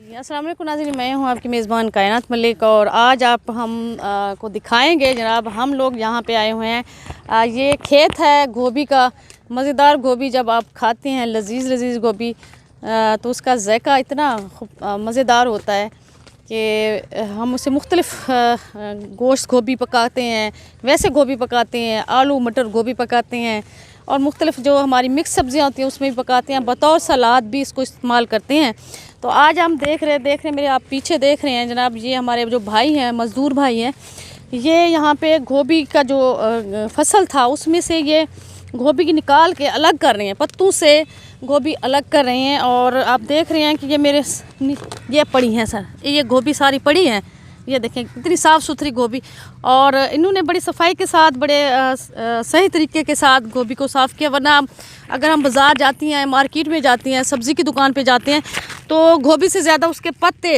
अस्सलाम वालेकुम नाज़रीन, मैं हूँ आपकी मेज़बान कायनात मलिक और आज हम को दिखाएंगे जनाब हम लोग यहाँ पे आए हुए हैं। ये खेत है गोभी का, मज़ेदार गोभी। जब आप खाते हैं लजीज़ गोभी तो उसका ज़ायका इतना मज़ेदार होता है कि हम उसे मुख्तलिफ़ गोश्त गोभी पकाते हैं, वैसे गोभी पकाते हैं, आलू मटर गोभी पकाते हैं और मुख्तलिफ़ जो हमारी मिक्स सब्ज़ियाँ होती हैं उसमें भी पकाते हैं, बतौर सलाद भी इसको इस्तेमाल करते हैं। तो आज हम देख रहे हैं मेरे आप पीछे देख रहे हैं जनाब, ये हमारे जो भाई हैं, मज़दूर भाई हैं, ये यहाँ पे गोभी का जो फसल था उसमें से ये गोभी की निकाल के अलग कर रहे हैं, पत्तों से गोभी अलग कर रहे हैं। और आप देख रहे हैं कि ये पड़ी हैं सर, ये गोभी सारी पड़ी हैं, ये देखें कितनी साफ़ सुथरी गोभी। और इन्होंने बड़ी सफाई के साथ, बड़े सही तरीके के साथ गोभी को साफ़ किया। वरना अगर हम बाज़ार जाती हैं, मार्केट में जाती हैं, सब्ज़ी की दुकान पे जाते हैं तो गोभी से ज़्यादा उसके पत्ते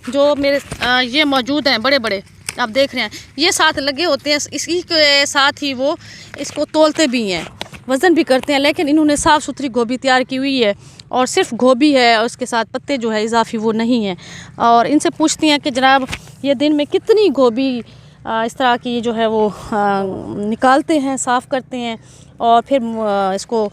जो मेरे ये मौजूद हैं बड़े बड़े, आप देख रहे हैं, ये साथ लगे होते हैं, इसी के साथ ही वो इसको तोलते भी हैं, वज़न भी करते हैं। लेकिन इन्होंने साफ़ सुथरी गोभी तैयार की हुई है और सिर्फ गोभी है और उसके साथ पत्ते जो है इजाफी वो नहीं है। और इनसे पूछती हैं कि जनाब ये दिन में कितनी गोभी इस तरह की जो है वो निकालते हैं, साफ़ करते हैं और फिर इसको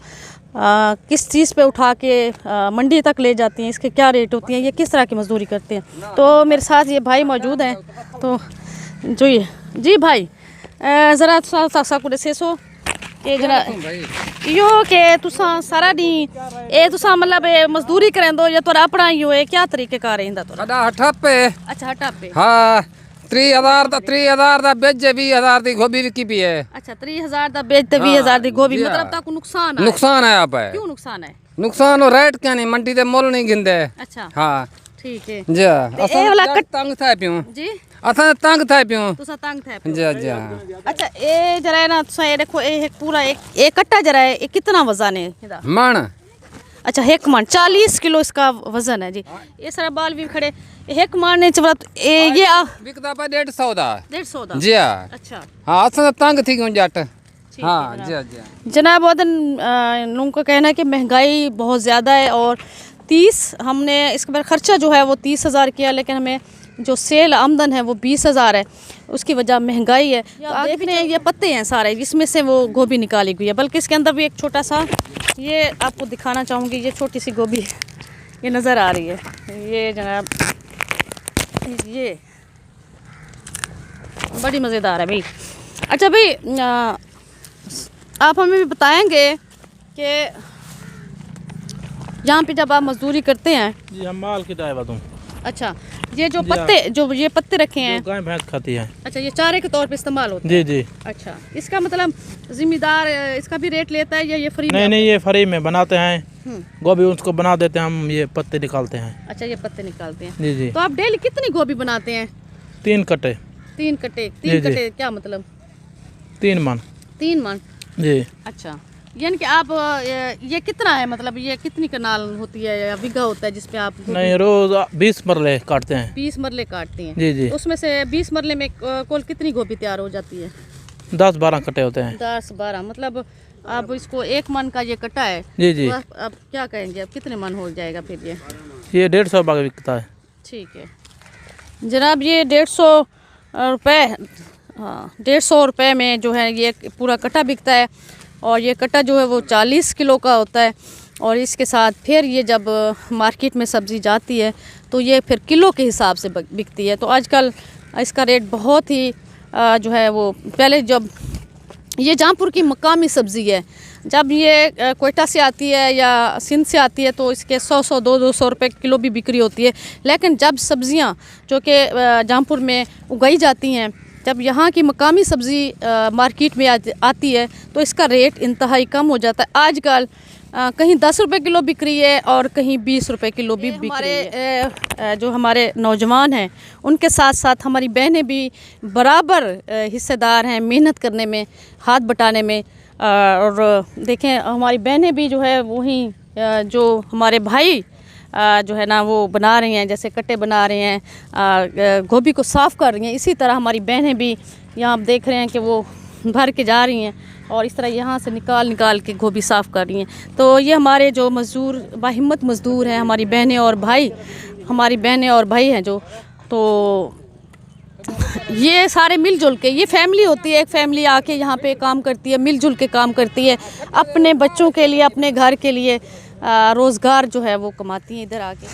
किस चीज़ पे उठा के मंडी तक ले जाती हैं, इसके क्या रेट होती हैं, ये किस तरह की मजदूरी करते हैं। तो मेरे साथ ये भाई मौजूद हैं। तो जो ये जी भाई ज़रा साकुड़े से सो कि जरा यो के तुसा सारा दी ए तुसा मतलब मजदूरी करें दो या तोरा अपना ही होए क्या तरीके का रहिंदा तो साडा हठप्पे। अच्छा हटापे। हाँ 30,000 दा बेचे 20,000 दी गोभी विकी पी है। अच्छा 30,000 दा बेच ते 20,000 दी गोभी, मतलब ताको नुकसान है। नुकसान है आप है। क्यों नुकसान है? नुकसान हो रेट क्या नहीं, मंडी दे मोल नहीं गिंदे। अच्छा हाँ ठीक है जी। ए वाला कट तंग था पियो जी, असा तंग था पियो तुसा तंग थे जी जी। अच्छा ए जरा है ना तुसा ये देखो एक पूरा एक कट्टा जरा है, ये कितना वजन है इदा? मन। अच्छा एक मन 40 किलो इसका वजन है जी। ये सारा बाल भी खड़े एक मन ने चवरा ये बिकदा पे 150 दा 150 दा जी। अच्छा हाँ असा तंग थी क्यों जट। ठीक है हाँ जनाब। जी जी जनाब वदन लोगों का कहना है कि महंगाई बहुत ज़्यादा है और 30 हमने इसके पर ख़र्चा जो है वो 30,000 किया, लेकिन हमें जो सेल आमदन है वो 20,000 है, उसकी वजह महंगाई है। तो आप देख रहे हैं ये पत्ते हैं सारे जिसमें से वो गोभी निकाली गई है, बल्कि इसके अंदर भी एक छोटा सा ये आपको दिखाना चाहूँगी, ये छोटी सी गोभी ये नज़र आ रही है, ये जनाब ये बड़ी मज़ेदार है भाई। अच्छा भाई आप हमें भी बताएंगे कि यहाँ पे जब आप मजदूरी करते हैं जी, हम माल की ड्राइवर दूँ। अच्छा ये जो पत्ते जो ये पत्ते रखे हैं गाय भैंस खाती है। अच्छा ये चारे के तौर पे इस्तेमाल होते जी जी। हैं। अच्छा इसका मतलब जिम्मेदार इसका भी रेट लेता है या ये फ्री नहीं नहीं, ये फ्री में बनाते हैं, हम्म। गोभी उसको बना देते हैं, हम ये पत्ते निकालते हैं। अच्छा ये पत्ते निकालते हैं। जी जी। तो आप डेली कितनी गोभी बनाते हैं? 3 कट्टे। 3 कट्टे। जी, 3 जी। कट्टे क्या मतलब? 3 मन। 3 मन। जी। अच्छा यानी कि आप ये कितना है, मतलब ये कितनी कनाल होती है या बीघा होता है जिसपे आप नहीं, रोज 20 मरले काटते हैं। 20 मरले काटते हैं? जी जी। तो उसमें से 20 मरले में कुल कितनी गोभी तैयार हो जाती है? 10-12 कट्टे होते हैं। 10-12 मतलब आप इसको 1 मन का ये कटा है। जी जी। तो आप क्या कहेंगे, अब कितने मन हो जाएगा फिर ये 150 बाग बिकता है। ठीक है जनाब, ये 150 रुपये, हाँ 150 रुपये में जो है ये पूरा कट्टा बिकता है और ये कट्टा जो है वो 40 किलो का होता है। और इसके साथ फिर ये जब मार्केट में सब्ज़ी जाती है तो ये फिर किलो के हिसाब से बिकती है। तो आजकल इसका रेट बहुत ही जो है वो, पहले जब ये जहाँपुर की मकामी सब्ज़ी है, जब ये कोयटा से आती है या सिंध से आती है तो इसके 100 200 रुपये किलो भी बिक्री होती है। लेकिन जब सब्ज़ियाँ जो कि जहाँपुर में उगाई जाती हैं, जब यहाँ की मकामी सब्ज़ी मार्केट में आती है तो इसका रेट इंतहाई कम हो जाता है। आजकल कहीं 10 रुपये किलो बिक रही है और कहीं 20 रुपये किलो भी बिक रही है। जो हमारे नौजवान हैं उनके साथ साथ हमारी बहनें भी बराबर हिस्सेदार हैं मेहनत करने में, हाथ बटाने में। और देखें हमारी बहनें भी जो है वहीं जो हमारे भाई जो है ना वो बना रही हैं, जैसे कट्टे बना रहे हैं, गोभी को साफ़ कर रही हैं, इसी तरह हमारी बहनें भी यहाँ आप देख रहे हैं कि वो भर के जा रही हैं और इस तरह यहाँ से निकाल के गोभी साफ़ कर रही हैं। तो ये हमारे जो मज़दूर बाहिम्मत मज़दूर हैं, हमारी बहनें और भाई, हमारी बहनें और भाई हैं जो, तो ये सारे मिलजुल के, ये फैमिली होती है, एक फैमिली आके यहाँ पे काम करती है, मिलजुल के काम करती है, अपने बच्चों के लिए, अपने घर के लिए रोज़गार जो है वो कमाती हैं इधर आके।